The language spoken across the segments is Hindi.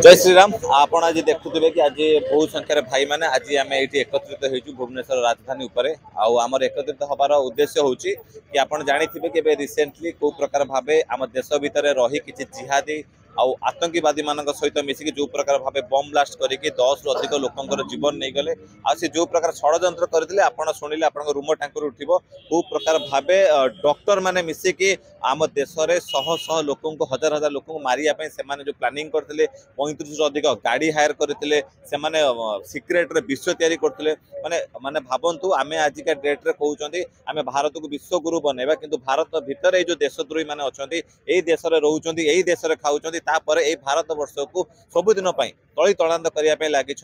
जय श्री राम। आपण आज देखुवे कि आज बहु संख्यार भाई मैंने आज आम ये एकत्रित हो भुवनेश्वर राजधानी उपरे आमर एकत्रित हबार उद्देश्य हूँ कि आपड़ जानी कि रिसेंटली कौ प्रकार भाव आम देश भितर रही किसी जिहादी आतंकवादी मान सहित मिसिकी जो प्रकार भाव बम ब्लास्ट करके 10 रु अधिक लोकंर जीवन नहीं गले से जो प्रकार षड्यंत्र करते आप शुणिले आप रूम टांकुर उठो कौ प्रकार भाव डॉक्टर माने मिसिकी आम देश में शह शह लोक हजार हजार लोक मारिया से जो प्लानिंग करते 35 रु अधिक गाड़ी हायर करते सिक्रेट विश्व तैयारी करते माने माने भावंतु आम आजिका डेट रे कहते आम भारत को विश्व गुरु बनैबा किंतु भारत भितर ये जो देशद्रोही मैंने अच्छा यही देश में रोच यही देश में खाऊँ तापर ये भारत वर्ष को सबुदिन तली तलांत करने लगी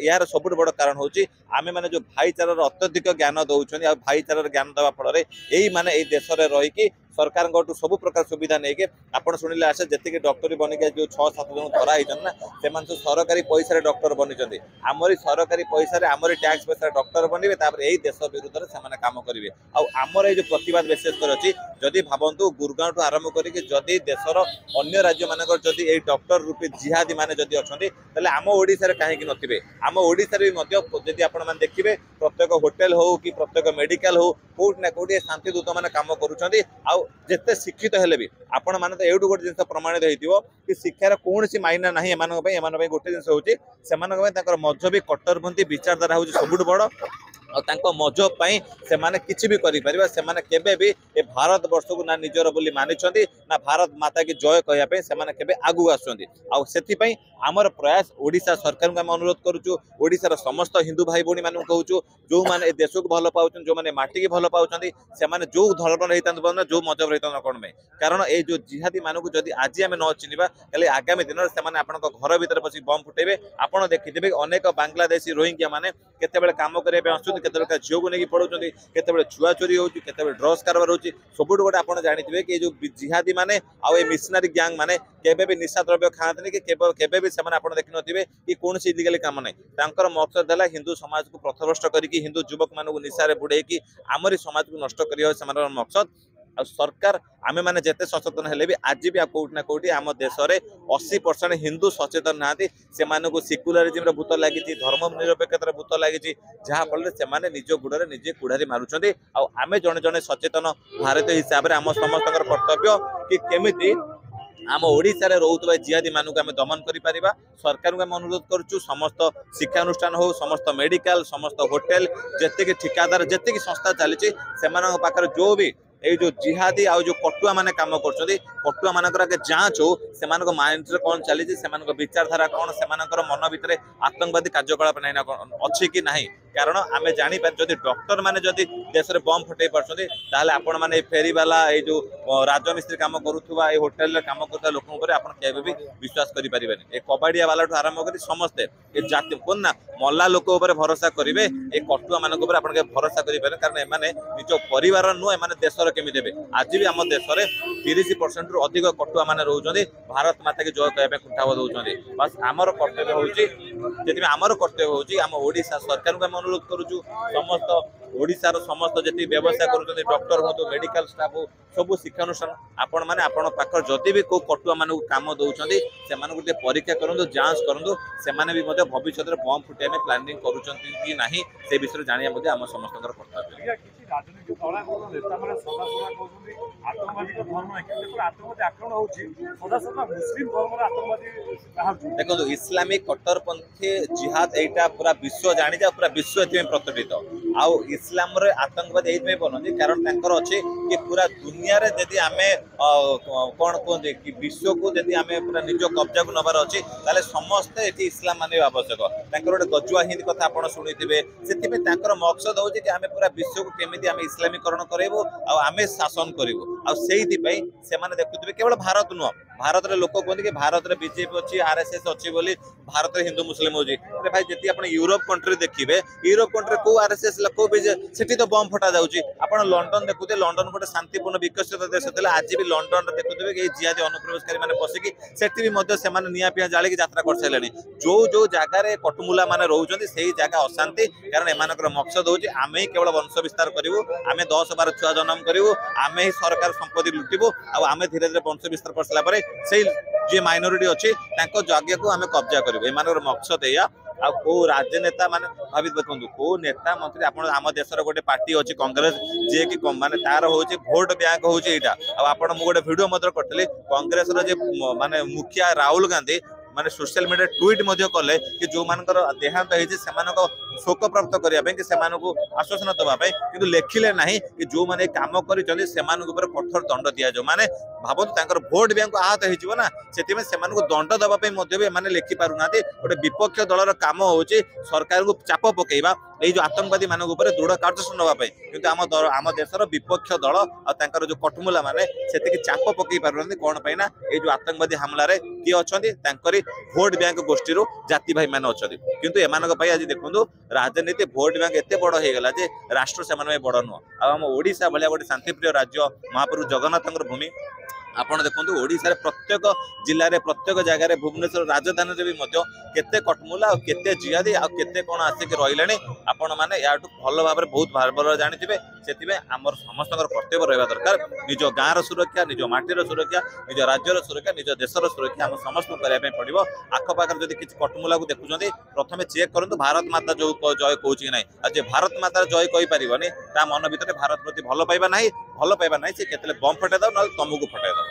यार सबुठ बड़ कारण हूँ आम मैंने जो भाईचारार अत्यधिक ज्ञान दौरान भाईचारार ज्ञान देवा फल यही माने ये देश में रहीकि सरकार सब प्रकार सुविधा नहीं आपड़ शुणिले आसे जी डॉक्टरी बनिक जो 6-7 जन धरा ना से सरकारी पैसा डॉक्टर बनी आमरी सरकारी पैसा आमरी टैक्स पैसा डॉक्टर बनवे यही देश विरुद्ध से काम करेंगे आमर ये प्रतिवाद विशेषकर अच्छी जदि भावतु गुरगांव ठूँ आरंभ करके देशर अन्य राज्य मानक जदि डॉक्टर रूपी जिहादी मैंने जदि अच्छा आम ओडिशा कहीं नथिबे आम ओडिशा भी आपण मैंने देखिए प्रत्येक होटेल हो कि प्रत्येक मेडिकल हो कोट ना कोटी शांतिदूत मैंने काम करुँच जिते शिक्षित हेले भी आपण मैंने तो एवं गोटे जिन प्रमाणित हो कि शिक्षार कौन सी मायना ना एम गोटे जिन हूँ मजहबी कट्टरपंथी विचारधारा हूँ सबुठ बड़ और मजहब से माने किसी भी करें से भी ए भारत वर्ष को ना निजर बोली मानी ना भारत माता की जय कहवाई से आगू आसपाई आमर प्रयास ओडिशा सरकार को आम अनुरोध करुचु ओडिशार समस्त हिंदू भाई भौणी मान कहूँ जो मैंने देश को भल पाँच जो मैंने माटी की भल पाँच से जो धर्म रही जो मजहब रही कौन में कारण ये जो जिहादी मानक जदि आज आम न चिन्हवा कल आगामी दिन में आप घर भर पशि बम फुटेबे आपड़ देखिथे अनेक बांग्लादेशी रोहिंग्या मैंने केते काम करने आसुँच के झील को लेकिन पढ़ाऊँ के छुआ चोरी होती ड्रग्स कारबार होती सबुठ गोटे आप जानी कि जो जिहादी माने आउ मिशनारी गैंग माने केबे भी निशा द्रव्य खाते कि केबे भी से देखी नथिबे कि कौन इलिगल काम नहीं मकसद है हिंदू समाज को पथभ्रष्ट करके हिंदू युवक मान निशारे बुड़े कि आमरी समाज को नष्ट करने मकसद आ सरकार आमे माने जेते सचेतन हेले भी आज भी कोट ना कोटी आम देश में 80% हिंदू सचेतन नाती से सेक्युलरिज्म भूत लगी धर्म निरपेक्षतार भूत लगी जहाँफल से निज गुड़े निजे कुड़ारी मारुंट आम जड़े जड़े सचेतन भारतीय हिसाब से आम समस्त कर्तव्य कि केमिति आम ओडिशा रे रोहुतबा जिहादी मानू आम दमन करि सरकार को आम अनुरोध करुचु समस्त शिक्षानुष्ठान हो समस्त मेडिकल समस्त होटेल जेतिक ठिकादार जेतिक संस्था चली से जो भी ये जो जिहादी आउ जो कटुआ माने काम कर कटुआ मानकर आगे जांच हो से माइंड कौन चली विचारधारा कौन से मन भितर आतंकवादी कार्यकलाप ना अच्छी कि ना कारण आम जापर जदि डॉक्टर मैंने जदि देश में बम फटे पार्टी आपण मैंने फेरीवाला ये जो राजमिस्त्री काम करुवा होटेल काम कर लोक आप भी विश्वास करें ये कबाड़िया वाला आरंभ कर समस्ते ये जाति कौन ना मल्ला लोक भरोसा करेंगे ये कटुआ मान भरोसा करें कारण एमाने निज परिवार नुह एम देशर केमी देवे आज भी आम देश में 30% रु अधिक कटुआ मान रोचे भारत माता की जय कहवाई कुंठाव दौरान बस आमर कर्तव्य होती आमर कर्तव्य होम ओडिशा सरकार को आम अनुरोध करुचु समस्त ओडिशार समस्त जी व्यवसाय कर डॉक्टर हो मेडिकल स्टाफ हो सब शिक्षानुष्ठान आपण मैंने आपण पाखर जदि भी कौ कटुआ मान काम दौरान से परीक्षा करूँ जांच करूँ से भी भविष्य में बम फुटाई प्लानिंग करुँच से विषय जाना आम समस्त कर्तव्य। देखो इस्लामिक कट्टरपंथी जिहाद यहाँ पूरा विश्व जानी जा पूरा विश्व प्रतिष्ठित आउ इस्लाम रे आतंकवाद ये बनती कारण अच्छे कि पूरा दुनिया रे यदि आम कौन कहते कि विश्व को यदि आम पूरा निज कब्जा को नबार अच्छी ताले समस्ते ये इस्लाम मानवा आवश्यक गोटे गजुआ हिंदी कथा आप शुणी थे से मकसद हूँ कि आम पूरा विश्व को केमी आम इस्लामीकरण करेबू आम शासन करूँ से देखुए केवल भारत नुह भारत रे लोक कहते कि भारत रे बीजेपी अच्छी आरएसएस अच्छी बोली भारत रे हिंदू मुस्लिम होजी अरे भाई जति आपण यूरोप कंट्री देखिबे यूरोप कंट्री को आरएसएस को सेठी तो बम फटा जाउची आपण लंडन देखुते लंडन गोटे शांतिपूर्ण विकसित देश थिला आज भी लंडन रे देखुते कि जिहादी अनुप्रवेशकारी माने पसिकी सेठी भी मध्य से माने निया पिया जाली की यात्रा कर साइलेनी जो जो जगह रे कटमुला माने रहउचंदी सेही जगह अशांति कारण एमानकर मकसद होची आमे ही केवल वंश विस्तार करिवु आमे 10 12 छुआ जन्म करिवु आमे ही सरकार संपत्ति लुटिबु आ आमे धीरे धीरे वंश विस्तार करसला परे सेही जे माइनॉरिटी अछि तांको जगह को आमे कब्जा करिवु एमानकर मकसद एया आ को राजनेता माने भावित देखंतु को नेता मंत्री आपण आम देशर गोटे पार्टी अछि कांग्रेस जे कि माने तार होछि वोट बैंक होछि एटा आ आपण मु गोटे वीडियो मदर करतले कांग्रेस रो जे माने मुखिया राहुल गांधी माने सोशल मीडिया ट्वीट मध्य कले कि जो मानकर देहांत होइछि सेमानको शोक प्राप्त करिया पे कि सेमानको आश्वासन दबा पे किंतु लेखिले नाही कि जो माने काम करि चली सेमानको ऊपर कठोर दंड दिया जो माने भाबत तांकर वोट बैंक आहत होइजिवो ना सेति में सेमानको दंड दबा पे मध्य भी माने लेखि पारु नाते गोटे विपक्ष दलर काम होछि सरकार को चाप पकेइबा এই যে আতঙ্কবাদী মানক উপরে দৃঢ় কার্যসূচী নেওয়া কিন্তু আম দেশের বিপক্ষ দল আর যে কটমুলা মানে সেটিকে চাপ পকাই পারুনাহান্তি কোণ পাই না এই যে আতঙ্কবাদী হামলার কিଏ অছন্তি তাঙ্করি ভোট ব্যাঙ্ক গোষ্ঠীর জাতি ভাই মানে অছন্তি কিন্তু এমানক পাই আজ দেখুন রাজনীতি ভোট ব্যাঙ্ক এতে বড় হয়ে গলা যে রাষ্ট্র সেমান বড় নুহ আম ওড়িশা ভায়া গোटे शांतिप्रिय राज्य महाप्रभु जगन्नाथ भूमि आपण देखो ओडिशा प्रत्येक जिले में प्रत्येक जगह भुवनेश्वर राजधानी भी केते कटमुला और केते जिहादी आ केते कोन आसिक रहिलानी आपण माने याटू भल भाव बहुत भाव जानिथिबे सेतिबे हमर समस्त कर्तव्य रहबा दरकार निज गाँर सुरक्षा निज माटीर सुरक्षा निज राज्यर सुरक्षा निज देशर सुरक्षा हम समस्त करबा पड़िबो आखपाखर जदि किछि कटमुला को देखुछन्ती प्रथमे चेक करंतु भारत माता जो जय कहूछि कि नै आ जे भारत माता जय कहि परिबनी ता मन भितर भारत प्रति भल पाइबा नाही से केतले बम फटाई दो न तमको फटाई दो।